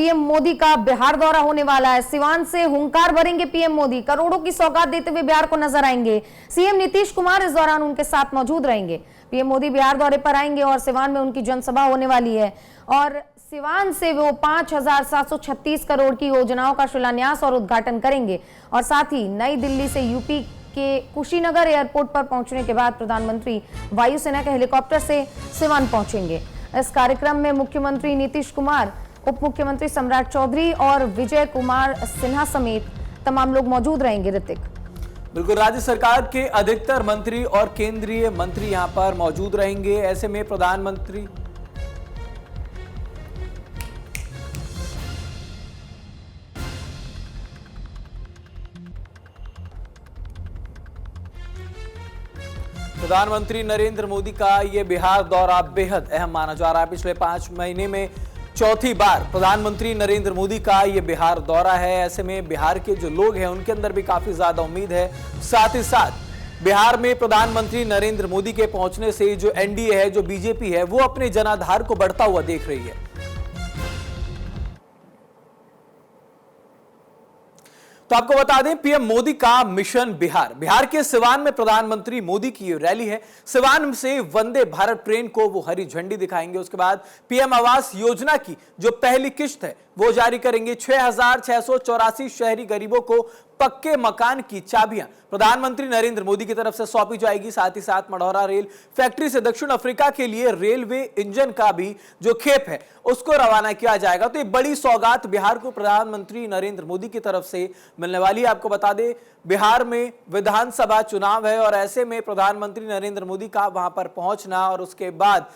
PM Modi का बिहार दौरा होने वाला है। सिवान से हुंकार भरेंगे पीएम मोदी, करोड़ों की सौगात देते हुए बिहार को नजर आएंगे। सीएम नीतीश कुमार इस दौरान उनके साथ मौजूद रहेंगे। पीएम मोदी बिहार दौरे पर आएंगे और सिवान में उनकी जनसभा होने वाली है और सिवान से वो 5,736 करोड़ की योजनाओं का शिलान्यास और उद्घाटन करेंगे और साथ ही नई दिल्ली से यूपी के कुशीनगर एयरपोर्ट पर पहुंचने के बाद प्रधानमंत्री वायुसेना के हेलीकॉप्टर से सिवान पहुंचेंगे। इस कार्यक्रम में मुख्यमंत्री नीतीश कुमार, उप मुख्यमंत्री सम्राट चौधरी और विजय कुमार सिन्हा समेत तमाम लोग मौजूद रहेंगे। ऋतिक, बिल्कुल, राज्य सरकार के अधिकतर मंत्री और केंद्रीय मंत्री यहां पर मौजूद रहेंगे। ऐसे में प्रधानमंत्री नरेंद्र मोदी का यह बिहार दौरा बेहद अहम माना जा रहा है। पिछले 5 महीने में चौथी बार प्रधानमंत्री नरेंद्र मोदी का यह बिहार दौरा है। ऐसे में बिहार के जो लोग हैं उनके अंदर भी काफी ज्यादा उम्मीद है। साथ ही साथ बिहार में प्रधानमंत्री नरेंद्र मोदी के पहुंचने से जो एनडीए है, जो बीजेपी है, वो अपने जनाधार को बढ़ता हुआ देख रही है। तो आपको बता दें, पीएम मोदी का मिशन बिहार के सिवान में प्रधानमंत्री मोदी की रैली है। सिवान से वंदे भारत ट्रेन को वो हरी झंडी दिखाएंगे। उसके बाद पीएम आवास योजना की जो पहली किश्त है वो जारी करेंगे। 6,684 शहरी गरीबों को पक्के मकान की चाबियां प्रधानमंत्री नरेंद्र मोदी की तरफ से सौंपी जाएगी। साथ ही साथ मढ़ौरा रेल फैक्ट्री से दक्षिण अफ्रीका के लिए रेलवे इंजन का भी जो खेप है उसको रवाना किया जाएगा। तो ये बड़ी सौगात बिहार को प्रधानमंत्री नरेंद्र मोदी की तरफ से मिलने वाली है। आपको बता दें, बिहार में विधानसभा चुनाव है और ऐसे में प्रधानमंत्री नरेंद्र मोदी का वहां पर पहुंचना और उसके बाद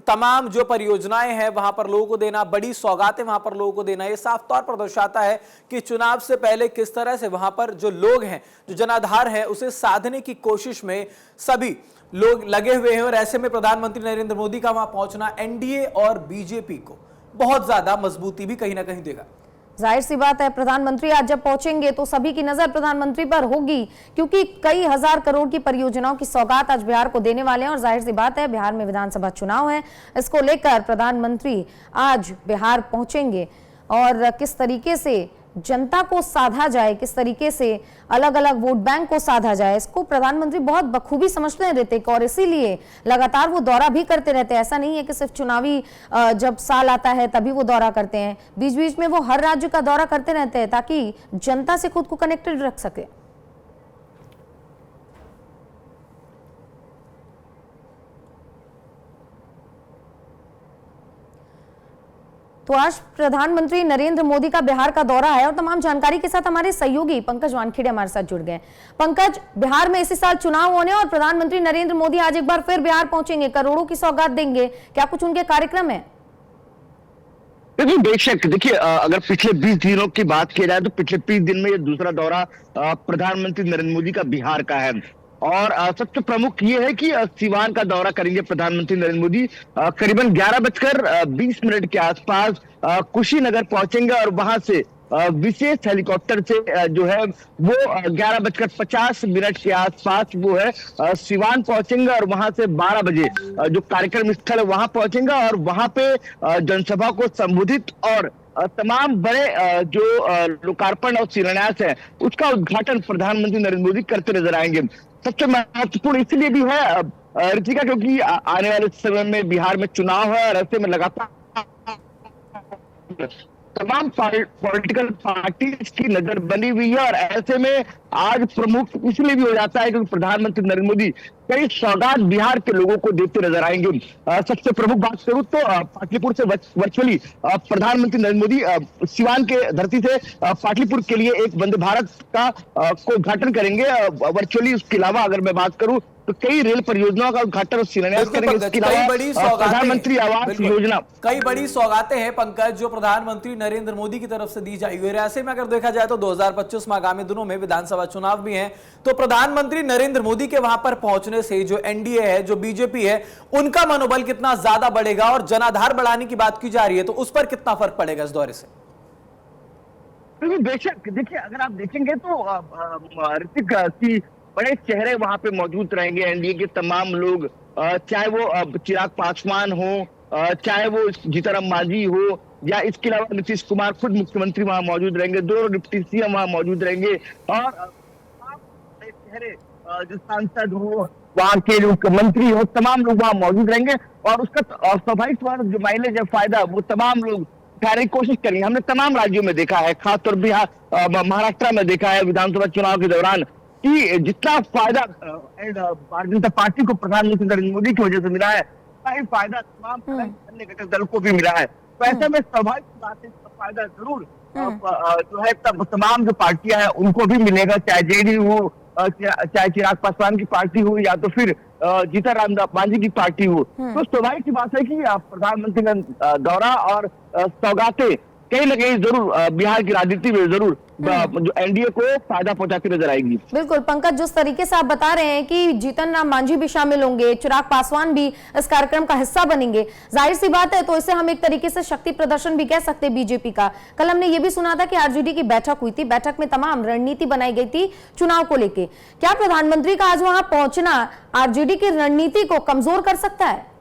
तमाम जो परियोजनाएं हैं वहां पर लोगों को देना, बड़ी सौगातें वहां पर लोगों को देना, ये साफ तौर पर दर्शाता है कि चुनाव से पहले किस तरह से वहां पर जो लोग हैं, जो जनाधार है, उसे साधने की कोशिश में सभी लोग लगे हुए हैं। और ऐसे में प्रधानमंत्री नरेंद्र मोदी का वहां पहुंचना एनडीए और बीजेपी को बहुत ज्यादा मजबूती भी कहीं ना कहीं देगा। जाहिर सी बात है, प्रधानमंत्री आज जब पहुंचेंगे तो सभी की नजर प्रधानमंत्री पर होगी, क्योंकि कई हजार करोड़ की परियोजनाओं की सौगात आज बिहार को देने वाले हैं। और जाहिर सी बात है, बिहार में विधानसभा चुनाव है, इसको लेकर प्रधानमंत्री आज बिहार पहुंचेंगे और किस तरीके से जनता को साधा जाए, किस तरीके से अलग अलग वोट बैंक को साधा जाए, इसको प्रधानमंत्री बहुत बखूबी समझते हैं ऋतिक, और इसीलिए लगातार वो दौरा भी करते रहते हैं। ऐसा नहीं है कि सिर्फ चुनावी जब साल आता है तभी वो दौरा करते हैं, बीच बीच में वो हर राज्य का दौरा करते रहते हैं ताकि जनता से खुद को कनेक्टेड रख सके। तो आज प्रधानमंत्री नरेंद्र मोदी का बिहार का दौरा है और तमाम जानकारी के साथ हमारे सहयोगी पंकज वानखेड़े हमारे साथ जुड़ गए। पंकज, बिहार में इसी साल चुनाव होने और प्रधानमंत्री नरेंद्र मोदी आज एक बार फिर बिहार पहुंचेंगे, करोड़ों की सौगात देंगे, क्या कुछ उनके कार्यक्रम है? देखिए, बेशक देखिए, अगर पिछले 20 दिनों की बात की जाए तो पिछले 20 दिन में ये दूसरा दौरा प्रधानमंत्री नरेंद्र मोदी का बिहार का है। और सबसे प्रमुख ये है कि सिवान का दौरा करेंगे प्रधानमंत्री नरेंद्र मोदी। करीबन 11:20 के आसपास कुशीनगर पहुंचेंगे और वहां से विशेष हेलीकॉप्टर से जो है वो 11:50 के आसपास वो है सिवान पहुंचेंगे और वहां से 12 बजे जो कार्यक्रम स्थल है वहां पहुंचेंगे और वहां पे जनसभा को संबोधित और तमाम बड़े जो लोकार्पण और शिलान्यास है उसका उद्घाटन प्रधानमंत्री नरेंद्र मोदी करते नजर आएंगे। सबसे महत्वपूर्ण इसलिए भी है ऋतिका, क्योंकि आने वाले समय में बिहार में चुनाव है और ऐसे में लगातार तमाम पॉलिटिकल पार्टीज की नजर बनी हुई है और ऐसे में आज प्रमुख इसलिए भी हो जाता है क्योंकि प्रधानमंत्री नरेंद्र मोदी कई सौगात बिहार के लोगों को देते नजर आएंगे। सबसे प्रमुख बात करूं तो पाटलिपुर से वर्चुअली प्रधानमंत्री नरेंद्र मोदी सिवान के धरती से पाटलिपुर के लिए एक वंदे भारत का को उद्घाटन करेंगे वर्चुअली। उसके अलावा अगर मैं बात करूं तो कई रेल परियोजनाओं का उद्घाटन और शिलान्यास करेंगे। इसके अलावा प्रधानमंत्री आवास योजना, कई बड़ी सौगातें हैं पंकज जो प्रधानमंत्री नरेंद्र मोदी की तरफ से दी जाएगी। और ऐसे में अगर देखा जाए तो 2025 में आगामी दिनों में विधानसभा चुनाव भी हैं, तो प्रधानमंत्री नरेंद्र मोदी के वहां पर पहुंचने से जो एनडीए है, जो बीजेपी है, उनका मनोबल कितना ज्यादा बढ़ेगा और जनाधार बढ़ाने की बात की जा रही है, तो उस पर कितना फर्क पड़ेगा इस दौरे से? बेशक देखिए, अगर आप देखेंगे तो ऋतिक की बड़े चेहरे वहां पे मौजूद रहेंगे। एनडीए के तमाम लोग, चाहे वो चिराग पासवान हो, चाहे वो जीतन राम मांझी हो, या इसके अलावा नीतीश कुमार खुद मुख्यमंत्री वहां मौजूद रहेंगे, 2 डिप्टी सीएम वहां मौजूद रहेंगे और चेहरे जो सांसद हो, वहां के जो मंत्री हो, तमाम लोग वहां मौजूद रहेंगे और उसका स्वाभाविक तौर जो माइलेज है, फायदा वो तमाम लोग उठाने की कोशिश करेंगे। हमने तमाम राज्यों में देखा है, खासतौर बिहार महाराष्ट्र में देखा है विधानसभा चुनाव के दौरान कि जितना फायदा भारतीय जनता पार्टी को प्रधानमंत्री नरेंद्र मोदी की वजह से मिला है, उतना ही फायदा तमाम अन्य घटक दल को भी मिला है। तो ऐसे में स्वाभाविक बात है, इसका फायदा जरूर जो है तमाम जो पार्टियां हैं उनको भी मिलेगा, चाहे जेडीयू हो, चाहे चिराग पासवान की पार्टी हो या तो फिर जीतन राम मांझी की पार्टी हो। तो स्वाभाविक की बात है कि प्रधानमंत्री का दौरा और सौगातें कहीं ना कहीं जरूर बिहार की राजनीति में जरूर जो एनडीए को फायदा पहुंचाती नजर आएगी। बिल्कुल पंकज, जिस तरीके से आप बता रहे हैं कि जीतन राम मांझी भी शामिल होंगे, चिराग पासवान भी इस कार्यक्रम का हिस्सा बनेंगे, जाहिर सी बात है तो इसे हम एक तरीके से शक्ति प्रदर्शन भी कह सकते हैं बीजेपी का। कल हमने ये भी सुना था कि आरजेडी की बैठक हुई थी, बैठक में तमाम रणनीति बनाई गई थी चुनाव को लेकर। क्या प्रधानमंत्री का आज वहां पहुंचना आरजेडी की रणनीति को कमजोर कर सकता है?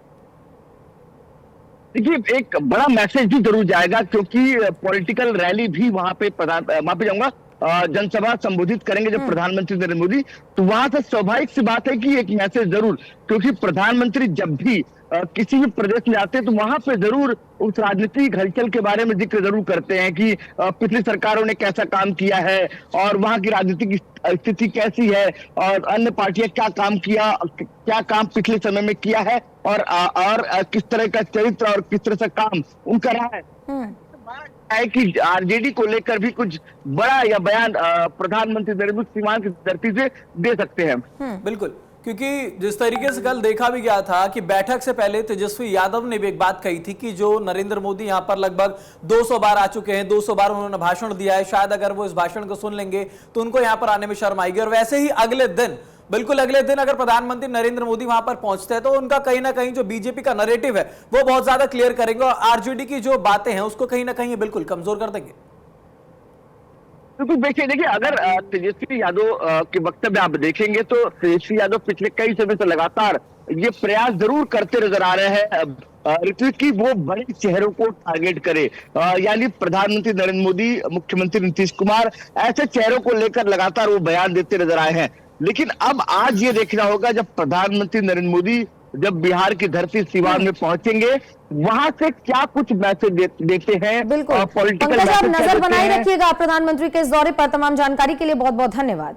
देखिए, एक बड़ा मैसेज भी जरूर जाएगा क्योंकि पॉलिटिकल रैली भी वहां पे जाऊंगा, जनसभा संबोधित करेंगे जब प्रधानमंत्री नरेंद्र मोदी, तो वहां से स्वाभाविक सी बात है कि एक मैसेज जरूर, क्योंकि प्रधानमंत्री जब भी किसी भी प्रदेश में आते हैं तो वहां पे जरूर उस राजनीतिक हलचल के बारे में जिक्र जरूर करते हैं कि पिछली सरकारों ने कैसा काम किया है और वहां की राजनीतिक स्थिति कैसी है और अन्य पार्टियां क्या काम पिछले समय में किया है और किस तरह का चरित्र और किस तरह से काम उनका रहा है कि आरजेडी को लेकर भी कुछ बड़ा या बयान प्रधानमंत्री नरेंद्र मोदी सीमांत की धरती से दे सकते हैं। बिल्कुल, क्योंकि जिस तरीके से कल देखा भी गया था कि बैठक से पहले तेजस्वी यादव ने भी एक बात कही थी कि जो नरेंद्र मोदी यहां पर लगभग 200 बार आ चुके हैं, 200 बार उन्होंने भाषण दिया है, शायद अगर वो इस भाषण को सुन लेंगे तो उनको यहां पर आने में शर्म आएगी। और वैसे ही अगले दिन, बिल्कुल अगले दिन अगर प्रधानमंत्री नरेंद्र मोदी वहां पर पहुंचते हैं तो उनका कहीं ना कहीं जो बीजेपी का नैरेटिव है वो बहुत ज्यादा क्लियर करेंगे और आरजेडी की जो बातें हैं उसको कहीं ना कहीं बिल्कुल कमजोर कर देंगे। बिल्कुल, देखिए अगर तेजस्वी यादव के वक्तव्य आप देखेंगे तो तेजस्वी यादव पिछले कई समय से लगातार ये प्रयास जरूर करते नजर आ रहे हैं ऋत्विक की वो बड़े चेहरों को टारगेट करे, यानी प्रधानमंत्री नरेंद्र मोदी, मुख्यमंत्री नीतीश कुमार, ऐसे चेहरों को लेकर लगातार वो बयान देते नजर आए हैं। लेकिन अब आज ये देखना होगा जब प्रधानमंत्री नरेंद्र मोदी जब बिहार की धरती सीवान में पहुंचेंगे वहां से क्या कुछ मैसेज देते हैं। बिल्कुल, पंकज आप नजर बनाए रखिएगा प्रधानमंत्री के इस दौरे पर। तमाम जानकारी के लिए बहुत बहुत धन्यवाद।